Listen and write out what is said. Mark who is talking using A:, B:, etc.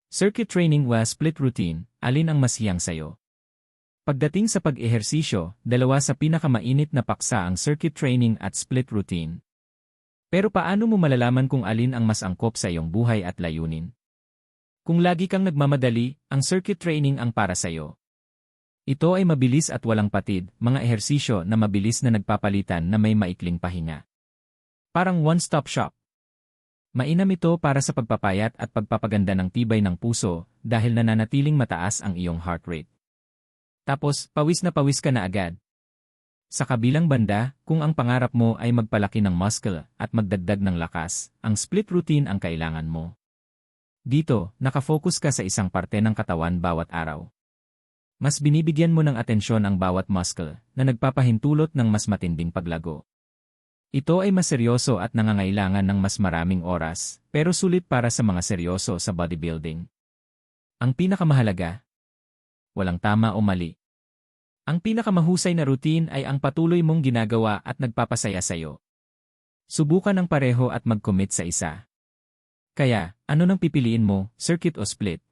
A: Circuit training o split routine, alin ang mas hiyang sayo? Pagdating sa pag-ehersisyo, dalawa sa pinakamainit na paksa ang circuit training at split routine. Pero paano mo malalaman kung alin ang mas angkop sa iyong buhay at layunin? Kung lagi kang nagmamadali, ang circuit training ang para sayo. Ito ay mabilis at walang patid, mga ehersisyo na mabilis na nagpapalitan na may maikling pahinga. Parang one-stop shop. Mainam ito para sa pagpapayat at pagpapaganda ng tibay ng puso dahil nananatiling mataas ang iyong heart rate. Tapos, pawis na pawis ka na agad. Sa kabilang banda, kung ang pangarap mo ay magpalaki ng muscle at magdagdag ng lakas, ang split routine ang kailangan mo. Dito, nakafocus ka sa isang parte ng katawan bawat araw. Mas binibigyan mo ng atensyon ang bawat muscle na nagpapahintulot ng mas matinding paglago. Ito ay mas seryoso at nangangailangan ng mas maraming oras, pero sulit para sa mga seryoso sa bodybuilding. Ang pinakamahalaga, walang tama o mali. Ang pinakamahusay na routine ay ang patuloy mong ginagawa at nagpapasaya sa'yo. Subukan ang pareho at mag-commit sa isa. Kaya, ano nang pipiliin mo, circuit o split?